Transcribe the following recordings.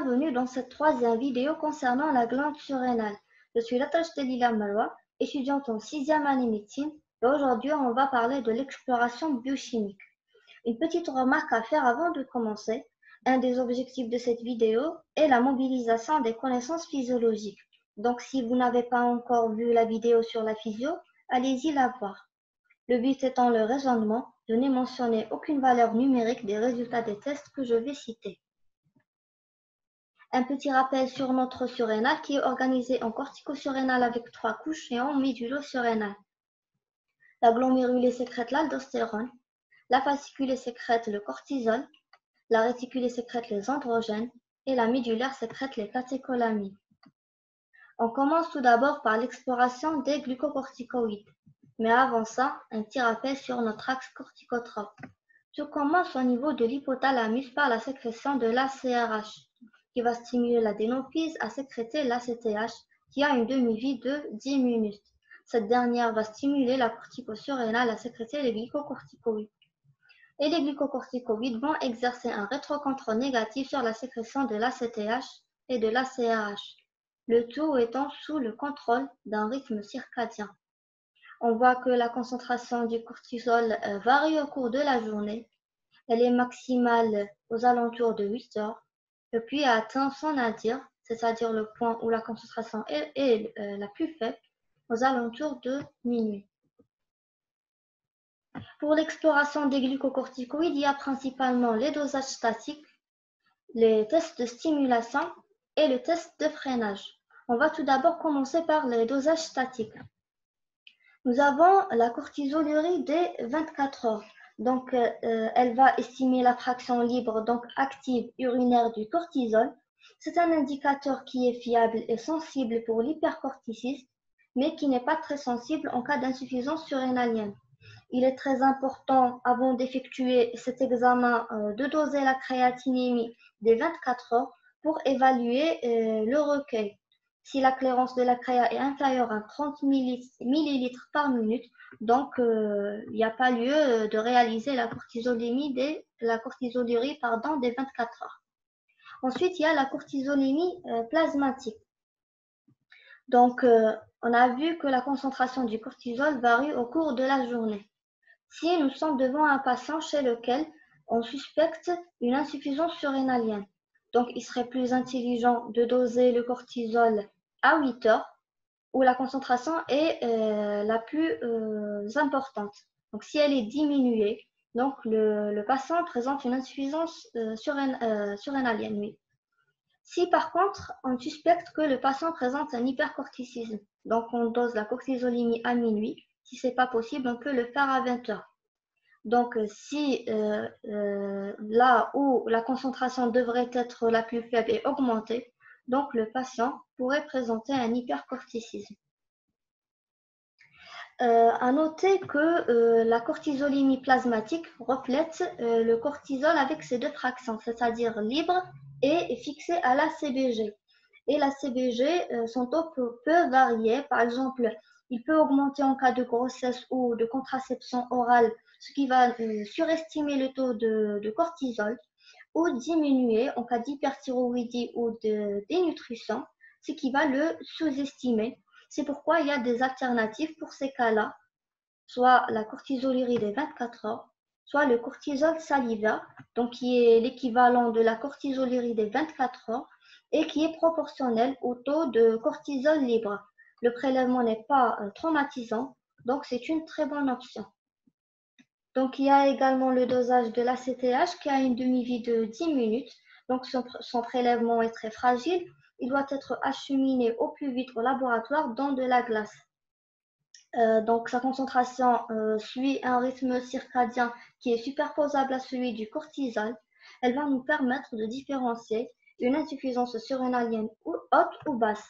bienvenue dans cette troisième vidéo concernant la glande surrénale. Je suis Latash Delila Marwa, étudiante en 6e année médecine, et aujourd'hui on va parler de l'exploration biochimique. Une petite remarque à faire avant de commencer. Un des objectifs de cette vidéo est la mobilisation des connaissances physiologiques. Donc si vous n'avez pas encore vu la vidéo sur la physio, allez-y la voir. Le but étant le raisonnement, je n'ai mentionné aucune valeur numérique des résultats des tests que je vais citer. Un petit rappel sur notre surrénal qui est organisé en cortico-surrénal avec 3 couches et en médulo-surrénal. La glomérulée sécrète l'aldostérone, la fasciculée sécrète le cortisol, la réticulée sécrète les androgènes et la médulaire sécrète les catécholamines. On commence tout d'abord par l'exploration des glucocorticoïdes. Mais avant ça, un petit rappel sur notre axe corticotrope. Tout commence au niveau de l'hypothalamus par la sécrétion de l'ACRH, qui va stimuler l'adénophyse à sécréter l'ACTH, qui a une demi-vie de 10 minutes. Cette dernière va stimuler la cortico-surrénale à sécréter les glycocorticoïdes. Et les glycocorticoïdes vont exercer un rétrocontrôle négatif sur la sécrétion de l'ACTH et de l'ACRH, le tout étant sous le contrôle d'un rythme circadien. On voit que la concentration du cortisol varie au cours de la journée. Elle est maximale aux alentours de 8 heures, et puis atteint son nadir, c'est-à-dire le point où la concentration est la plus faible, aux alentours de minuit. Pour l'exploration des glucocorticoïdes, il y a principalement les dosages statiques, les tests de stimulation et le test de freinage. On va tout d'abord commencer par les dosages statiques. Nous avons la cortisolurie des 24 heures. Donc, elle va estimer la fraction libre, donc active urinaire du cortisol. C'est un indicateur qui est fiable et sensible pour l'hypercorticisme, mais qui n'est pas très sensible en cas d'insuffisance surrénalienne. Il est très important, avant d'effectuer cet examen, de doser la créatinémie des 24 heures pour évaluer le recueil. Si la clairance de la créa est inférieure à 30 ml par minute, donc il n'y a pas lieu de réaliser la cortisolurie des 24 heures. Ensuite, il y a la cortisolémie plasmatique. Donc, on a vu que la concentration du cortisol varie au cours de la journée. Si nous sommes devant un patient chez lequel on suspecte une insuffisance surrénalienne, donc il serait plus intelligent de doser le cortisol à 8 heures où la concentration est la plus importante. Donc si elle est diminuée, donc le patient présente une insuffisance surrénalienne. Oui. Si par contre on suspecte que le patient présente un hypercorticisme, donc on dose la cortisolémie à minuit. Si ce n'est pas possible, on peut le faire à 20 heures. Donc, si là où la concentration devrait être la plus faible est augmentée, donc le patient pourrait présenter un hypercorticisme. À noter que la cortisolémie plasmatique reflète le cortisol avec ses deux fractions, c'est-à-dire libre et fixé à la CBG. Et la CBG, son taux peut varier. Par exemple, il peut augmenter en cas de grossesse ou de contraception orale, ce qui va surestimer le taux de cortisol, ou diminuer en cas d'hyperthyroïdie ou de dénutrition, ce qui va le sous-estimer. C'est pourquoi il y a des alternatives pour ces cas-là, soit la cortisolurie des 24 heures, soit le cortisol salivaire, donc qui est l'équivalent de la cortisolurie des 24 heures et qui est proportionnel au taux de cortisol libre. Le prélèvement n'est pas traumatisant, donc c'est une très bonne option. Donc il y a également le dosage de l'ACTH qui a une demi-vie de 10 minutes, donc son prélèvement est très fragile. Il doit être acheminé au plus vite au laboratoire dans de la glace. Donc sa concentration suit un rythme circadien qui est superposable à celui du cortisol. Elle va nous permettre de différencier une insuffisance surrénalienne haute ou basse.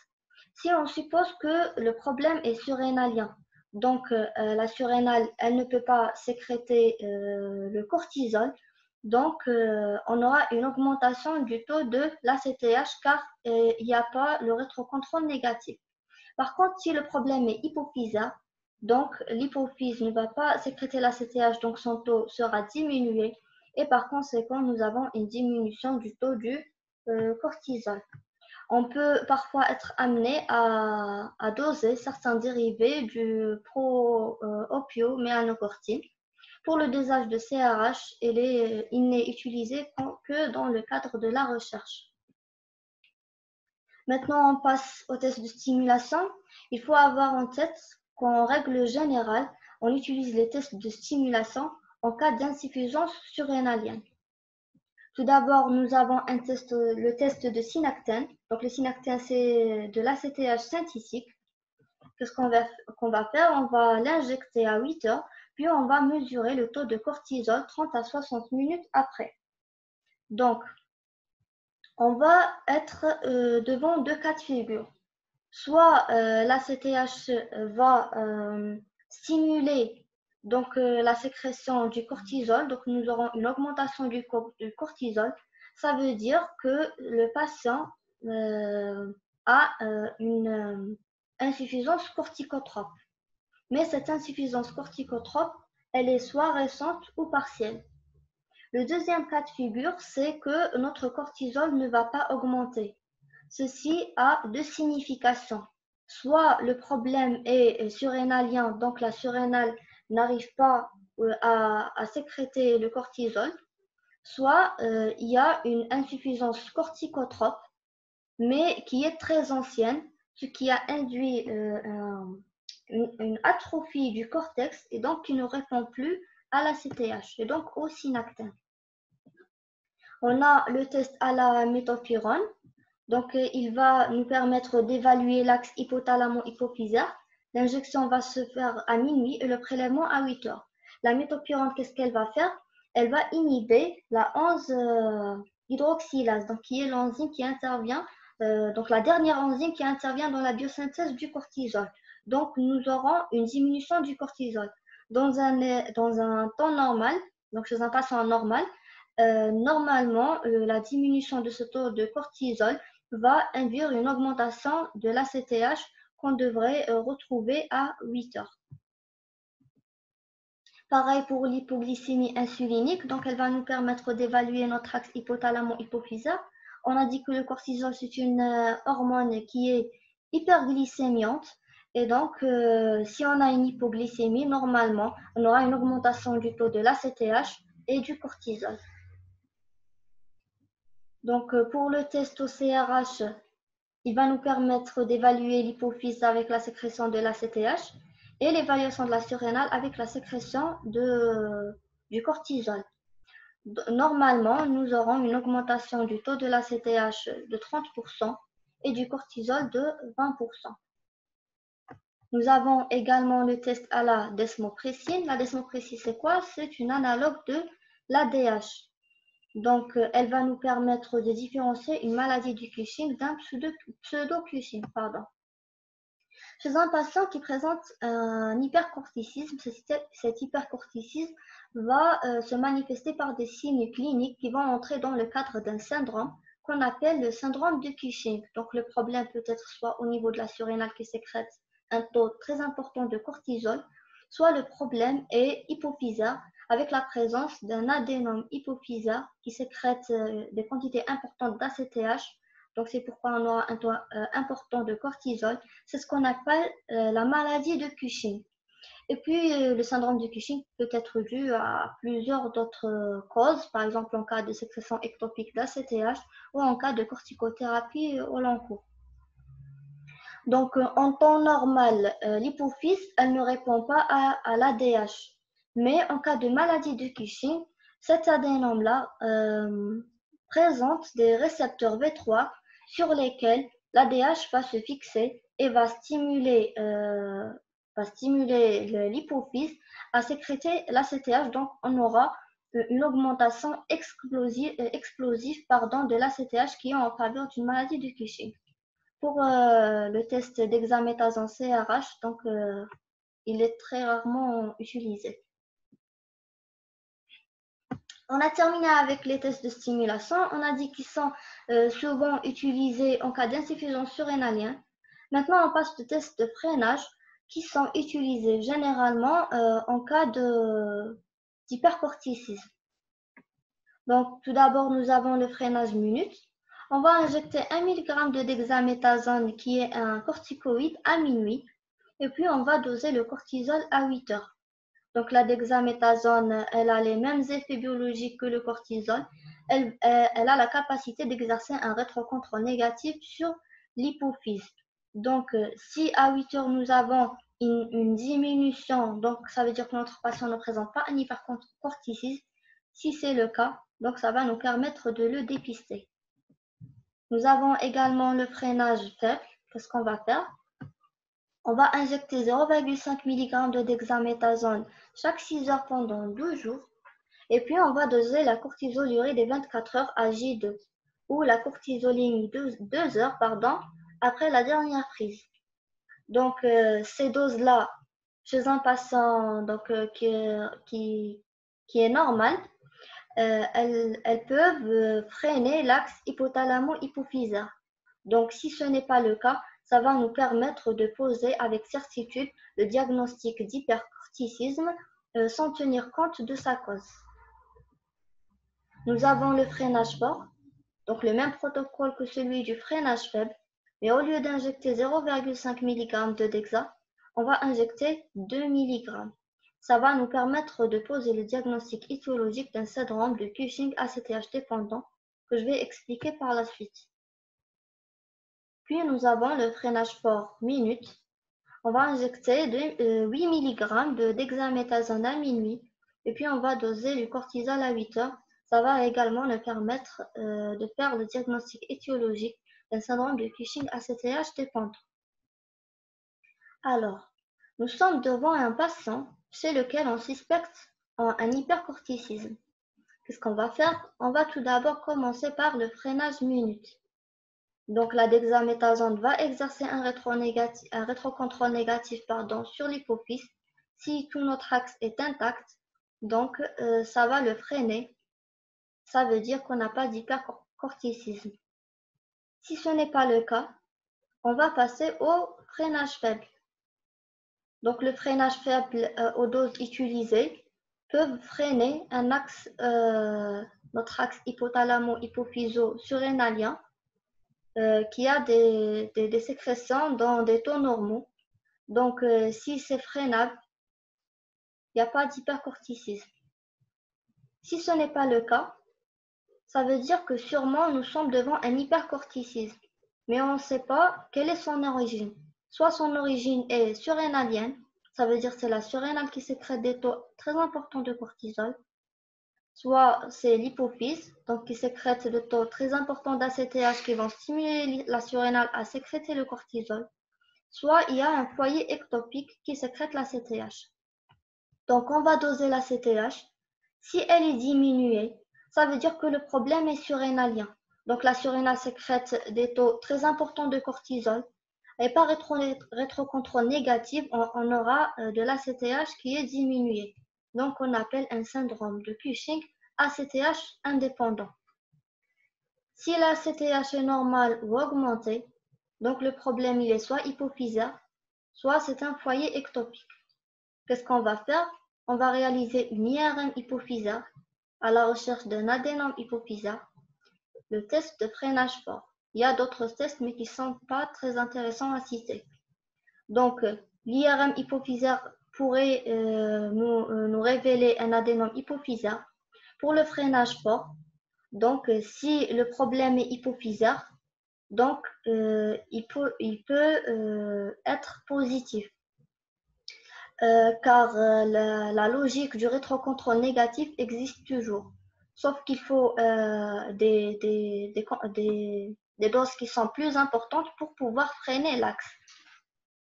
Si on suppose que le problème est surrénalien, donc la surrénale, elle ne peut pas sécréter le cortisol, donc on aura une augmentation du taux de l'ACTH car il n'y a pas le rétrocontrôle négatif. Par contre, si le problème est hypophysaire, donc l'hypophyse ne va pas sécréter l'ACTH, donc son taux sera diminué et par conséquent, nous avons une diminution du taux du cortisol. On peut parfois être amené à doser certains dérivés du pro-opioméanocortine. Pour le dosage de CRH, il n'est utilisé que dans le cadre de la recherche. Maintenant, on passe au test de stimulation. Il faut avoir en tête qu'en règle générale, on utilise les tests de stimulation en cas d'insuffisance surrénalienne. Tout d'abord, nous avons le test de synactène. Donc, le synactène, c'est de l'ACTH synthétique. Qu'est-ce qu'on va faire? On va l'injecter à 8 heures, puis on va mesurer le taux de cortisol 30 à 60 minutes après. Donc, on va être devant deux cas de figure. Soit l'ACTH va stimuler donc la sécrétion du cortisol, donc nous aurons une augmentation du cortisol. Ça veut dire que le patient a une insuffisance corticotrope. Mais cette insuffisance corticotrope, elle est soit récente ou partielle. Le deuxième cas de figure, c'est que notre cortisol ne va pas augmenter. Ceci a deux significations. Soit le problème est surrénalien, donc la surrénale n'arrive pas à sécréter le cortisol, soit il y a une insuffisance corticotrope, mais qui est très ancienne, ce qui a induit une atrophie du cortex et donc qui ne répond plus à la CTH et donc au synactène. On a le test à la méthophyrone. Donc, il va nous permettre d'évaluer l'axe hypothalamo-hypophysaire. L'injection va se faire à minuit et le prélèvement à 8 heures. La méthophyrone, qu'est-ce qu'elle va faire? Elle va inhiber la 11-hydroxylase, donc qui est l'enzyme qui intervient, donc la dernière enzyme qui intervient dans la biosynthèse du cortisol. Donc, nous aurons une diminution du cortisol. Dans un temps normal, donc chez un patient normal, normalement, la diminution de ce taux de cortisol va induire une augmentation de l'ACTH qu'on devrait retrouver à 8 heures. Pareil pour l'hypoglycémie insulinique, donc elle va nous permettre d'évaluer notre axe hypothalamo-hypophysaire. On a dit que le cortisol, c'est une hormone qui est hyperglycémiante. Et donc, si on a une hypoglycémie, normalement, on aura une augmentation du taux de l'ACTH et du cortisol. Donc, pour le test au CRH, il va nous permettre d'évaluer l'hypophyse avec la sécrétion de l'ACTH et l'évaluation de la surrénale avec la sécrétion du cortisol. Normalement, nous aurons une augmentation du taux de l'ACTH de 30% et du cortisol de 20%. Nous avons également le test à la desmopressine. La desmopressine, c'est quoi? C'est une analogue de l'ADH. Donc, elle va nous permettre de différencier une maladie du Cushing d'un pseudo-Cushing. Chez un patient qui présente un hypercorticisme, cet hypercorticisme va se manifester par des signes cliniques qui vont entrer dans le cadre d'un syndrome qu'on appelle le syndrome de Cushing. Donc, le problème peut être soit au niveau de la surrénale qui sécrète un taux très important de cortisol, soit le problème est hypophysaire avec la présence d'un adénome hypophysaire qui sécrète des quantités importantes d'ACTH. Donc, c'est pourquoi on aura un taux important de cortisol. C'est ce qu'on appelle la maladie de Cushing. Et puis, le syndrome de Cushing peut être dû à plusieurs d'autres causes, par exemple en cas de sécrétion ectopique d'ACTH ou en cas de corticothérapie au long cours. Donc, en temps normal, l'hypophyse, elle ne répond pas à l'ADH. Mais en cas de maladie de Cushing, cet adénome-là présente des récepteurs V3 sur lesquels l'ADH va se fixer et va stimuler l'hypophyse à sécréter l'ACTH. Donc, on aura une augmentation explosive de l'ACTH qui est en faveur d'une maladie de Cushing. Pour le test d'hexaméthase en CRH, donc il est très rarement utilisé. On a terminé avec les tests de stimulation. On a dit qu'ils sont souvent utilisés en cas d'insuffisance surrénalienne. Maintenant, on passe aux tests de freinage qui sont utilisés généralement en cas d'hypercorticisme. Donc, tout d'abord, nous avons le freinage minute. On va injecter 1 mg de dexaméthasone qui est un corticoïde à minuit. Et puis, on va doser le cortisol à 8 heures. Donc, la dexaméthasone, elle a les mêmes effets biologiques que le cortisol. Elle a la capacité d'exercer un rétrocontrôle négatif sur l'hypophyse. Donc, si à 8 heures, nous avons une diminution, donc ça veut dire que notre patient ne présente pas un hypercorticisme. Si c'est le cas, donc ça va nous permettre de le dépister. Nous avons également le freinage faible. Qu'est-ce qu'on va faire? On va injecter 0,5 mg de dexaméthasone chaque 6 heures pendant 12 jours. Et puis, on va doser la cortisolurie des 24 heures à J2 ou la cortisolémie 2 heures après la dernière prise. Donc, ces doses-là, chez un patient qui est normal, elles peuvent freiner l'axe hypothalamo-hypophysaire. Donc, si ce n'est pas le cas, ça va nous permettre de poser avec certitude le diagnostic d'hypercorticisme sans tenir compte de sa cause. Nous avons le freinage fort, donc le même protocole que celui du freinage faible, mais au lieu d'injecter 0,5 mg de dexa, on va injecter 2 mg. Ça va nous permettre de poser le diagnostic étiologique d'un syndrome de Cushing ACTH dépendant que je vais expliquer par la suite. Puis nous avons le freinage fort minute. On va injecter 8 mg de dexaméthasone à minuit et puis on va doser du cortisol à 8 heures. Ça va également nous permettre de faire le diagnostic étiologique d'un syndrome de Cushing ACTH dépendant. Alors, nous sommes devant un patient chez lequel on suspecte un hypercorticisme. Qu'est-ce qu'on va faire? On va tout d'abord commencer par le freinage minute. Donc, la dexaméthasone va exercer un rétrocontrôle négatif sur l'hypophyse. Si tout notre axe est intact, donc ça va le freiner. Ça veut dire qu'on n'a pas d'hypercorticisme. Si ce n'est pas le cas, on va passer au freinage faible. Donc, le freinage faible aux doses utilisées peuvent freiner notre axe hypothalamo-hypophyso-surrénalien qui a des sécrétions dans des taux normaux. Donc, si c'est freinable, il n'y a pas d'hypercorticisme. Si ce n'est pas le cas, ça veut dire que sûrement nous sommes devant un hypercorticisme, mais on ne sait pas quelle est son origine. Soit son origine est surrénalienne, ça veut dire que c'est la surrénale qui sécrète des taux très importants de cortisol, soit c'est l'hypophyse, donc qui sécrète des taux très importants d'ACTH qui vont stimuler la surrénale à sécréter le cortisol, soit il y a un foyer ectopique qui sécrète l'ACTH. Donc on va doser l'ACTH. Si elle est diminuée, ça veut dire que le problème est surrénalien. Donc la surrénale sécrète des taux très importants de cortisol. Et par rétrocontrôle négatif, on aura de l'ACTH qui est diminué. Donc on appelle un syndrome de Cushing ACTH indépendant. Si l'ACTH est normal ou augmenté, donc le problème il est soit hypophysaire, soit c'est un foyer ectopique. Qu'est-ce qu'on va faire? On va réaliser une IRM hypophysaire à la recherche d'un adénome hypophysaire, le test de freinage fort. Il y a d'autres tests, mais qui ne sont pas très intéressants à citer. Donc, l'IRM hypophysaire pourrait nous révéler un adénome hypophysaire. Pour le freinage fort, donc si le problème est hypophysaire, donc il peut être positif. Car la logique du rétrocontrôle négatif existe toujours. Sauf qu'il faut des doses qui sont plus importantes pour pouvoir freiner l'axe.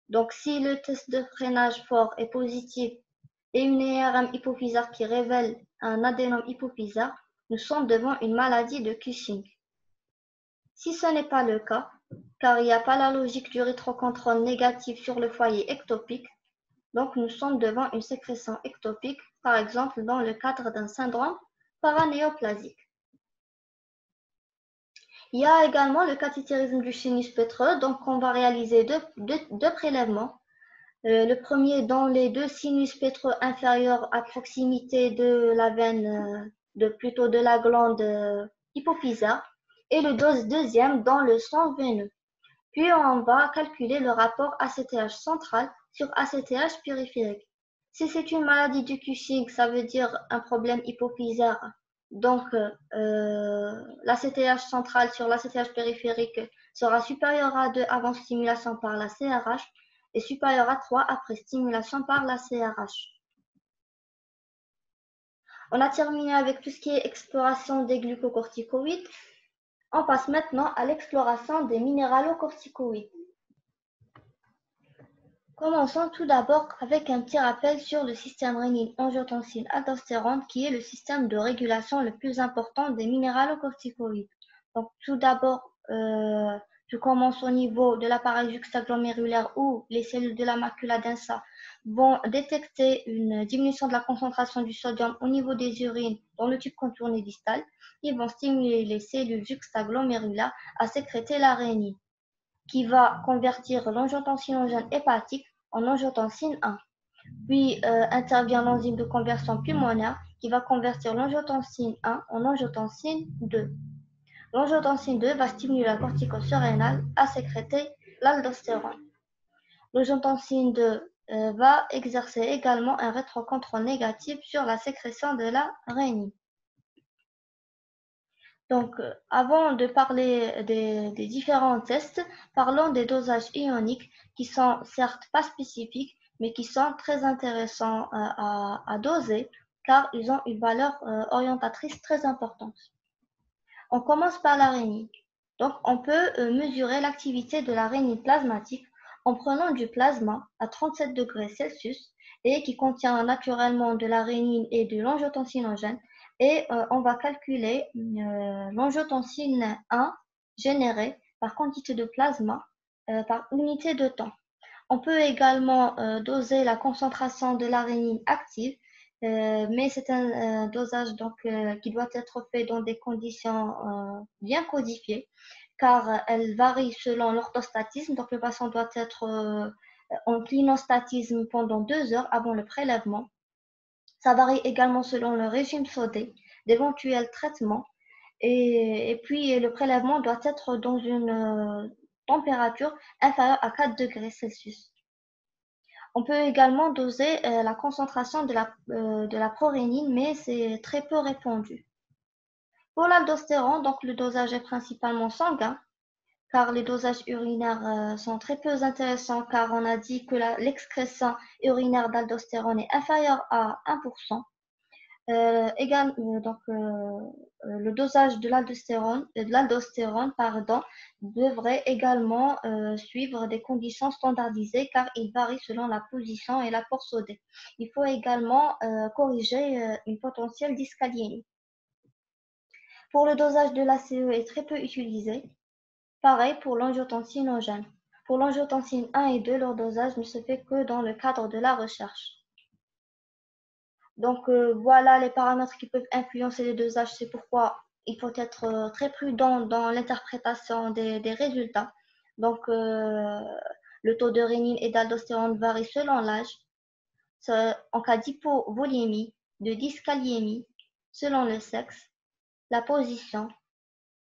Donc, si le test de freinage fort est positif et une IRM hypophysaire qui révèle un adénome hypophysaire, nous sommes devant une maladie de Cushing. Si ce n'est pas le cas, car il n'y a pas la logique du rétrocontrôle négatif sur le foyer ectopique, donc nous sommes devant une sécrétion ectopique, par exemple dans le cadre d'un syndrome paranéoplasique. Il y a également le cathétérisme du sinus pétreux, donc on va réaliser deux prélèvements. Le premier dans les deux sinus pétreux inférieurs à proximité de la veine, plutôt de la glande hypophysaire, et le deuxième dans le sang veineux. Puis on va calculer le rapport ACTH central sur ACTH périphérique. Si c'est une maladie du Cushing, ça veut dire un problème hypophysaire. Donc, l'ACTH central sur l'ACTH périphérique sera supérieur à 2 avant stimulation par la CRH et supérieur à 3 après stimulation par la CRH. On a terminé avec tout ce qui est exploration des glucocorticoïdes. On passe maintenant à l'exploration des minéralocorticoïdes. Commençons tout d'abord avec un petit rappel sur le système rénine-angiotensine-aldostérone qui est le système de régulation le plus important des minéralocorticoïdes. Donc tout d'abord, je commence au niveau de l'appareil juxtaglomérulaire où les cellules de la macula densa vont détecter une diminution de la concentration du sodium au niveau des urines dans le tube contourné distal. Ils vont stimuler les cellules juxtaglomérulaires à sécréter la rénine, qui va convertir l'angiotensinogène hépatique en angiotensine 1. Puis intervient l'enzyme de conversion pulmonaire qui va convertir l'angiotensine 1 en angiotensine 2. L'angiotensine 2 va stimuler la corticose surrénale à sécréter l'aldostérone. L'angiotensine 2 va exercer également un rétrocontrôle négatif sur la sécrétion de la rénine. Donc, avant de parler des différents tests, parlons des dosages ioniques qui sont certes pas spécifiques, mais qui sont très intéressants à doser car ils ont une valeur orientatrice très importante. On commence par la rénine. Donc, on peut mesurer l'activité de la rénine plasmatique en prenant du plasma à 37 degrés Celsius et qui contient naturellement de la rénine et de l'angiotensinogène. Et on va calculer l'angiotensine 1 générée par quantité de plasma par unité de temps. On peut également doser la concentration de la rénine active, mais c'est un dosage donc, qui doit être fait dans des conditions bien codifiées, car elle varie selon l'orthostatisme. Donc le patient doit être en clinostatisme pendant 2 heures avant le prélèvement. Ça varie également selon le régime sodé, d'éventuels traitements, et puis le prélèvement doit être dans une température inférieure à 4 degrés Celsius. On peut également doser la concentration de la prorénine, mais c'est très peu répandu. Pour l'aldostérone, donc le dosage est principalement sanguin, car les dosages urinaires sont très peu intéressants, car on a dit que l'excrétion urinaire d'aldostérone est inférieure à 1%. Le dosage de l'aldostérone devrait également suivre des conditions standardisées car il varie selon la position et l'apport sodé. Il faut également corriger une potentielle dyscaliémie. Pour le dosage de l'ACE est très peu utilisé. Pareil pour l'angiotensinogène. Pour l'angiotensine 1 et 2, leur dosage ne se fait que dans le cadre de la recherche. Donc voilà les paramètres qui peuvent influencer les dosages. C'est pourquoi il faut être très prudent dans l'interprétation des résultats. Donc le taux de rénine et d'aldostérone varie selon l'âge, en cas d'hypovolémie, de dyscaliémie, selon le sexe, la position,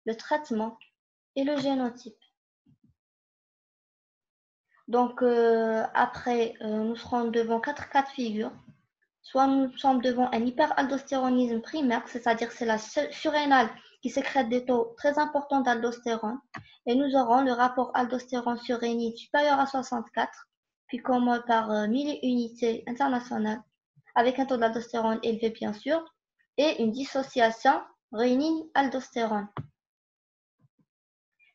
le traitement et le génotype. Donc après, nous serons devant 4 cas de figure. Soit nous sommes devant un hyperaldostéronisme primaire, c'est-à-dire c'est la surrénale qui sécrète des taux très importants d'aldostérone, et nous aurons le rapport aldostérone sur rénine supérieur à 64 picomol par milliunité internationale, avec un taux d'aldostérone élevé bien sûr, et une dissociation rénine-aldostérone.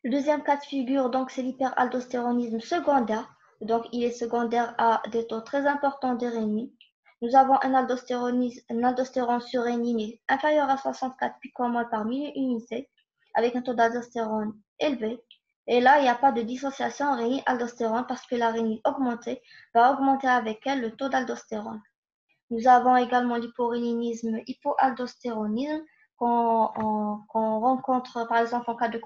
Le deuxième cas de figure, donc, c'est l'hyperaldostéronisme secondaire. Donc, il est secondaire à des taux très importants de rénine. Nous avons un aldostérone sur rénine inférieur à 64 picomol par milliunité, avec un taux d'aldostérone élevé. Et là, il n'y a pas de dissociation rénine-aldostérone parce que la rénine augmentée va augmenter avec elle le taux d'aldostérone. Nous avons également l'hyporéninisme, hypoaldostéronisme qu'on rencontre par exemple en cas de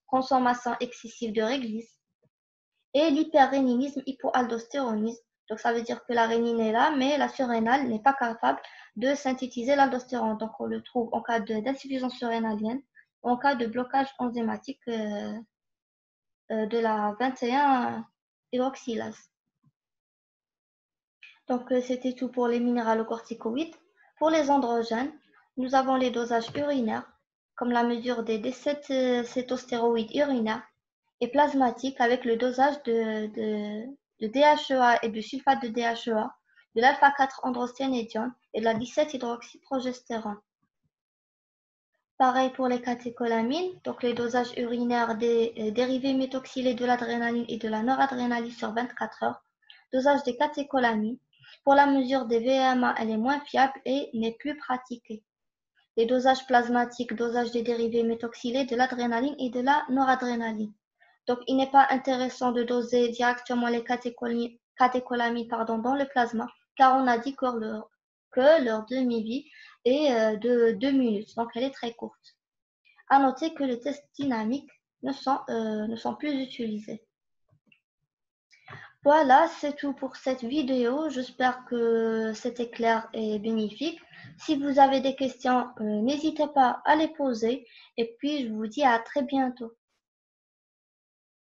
consommation excessive de réglisse, et l'hyperréninisme hypoaldostéronisme. Donc ça veut dire que la rénine est là, mais la surrénale n'est pas capable de synthétiser l'aldostérone. Donc on le trouve en cas d'insuffisance surrénalienne, en cas de blocage enzymatique de la 21-hydroxylase. Donc, c'était tout pour les minéralocorticoïdes. Pour les androgènes, nous avons les dosages urinaires, comme la mesure des cétostéroïdes urinaires, et plasmatiques avec le dosage de DHEA et du sulfate de DHEA, de l'alpha-4-androcyanédione et de la 17-hydroxyprogestérone. Pareil pour les catécholamines, donc les dosages urinaires des dérivés méthoxylés de l'adrénaline et de la noradrénaline sur 24 heures. Dosage des catécholamines. Pour la mesure des VMA, elle est moins fiable et n'est plus pratiquée. Les dosages plasmatiques, dosage des dérivés méthoxylés de l'adrénaline et de la noradrénaline. Donc, il n'est pas intéressant de doser directement les catécholamines dans le plasma, car on a dit que leur demi-vie est de 2 minutes, donc elle est très courte. À noter que les tests dynamiques ne sont plus utilisés. Voilà, c'est tout pour cette vidéo. J'espère que c'était clair et bénéfique. Si vous avez des questions, n'hésitez pas à les poser. Et puis, je vous dis à très bientôt.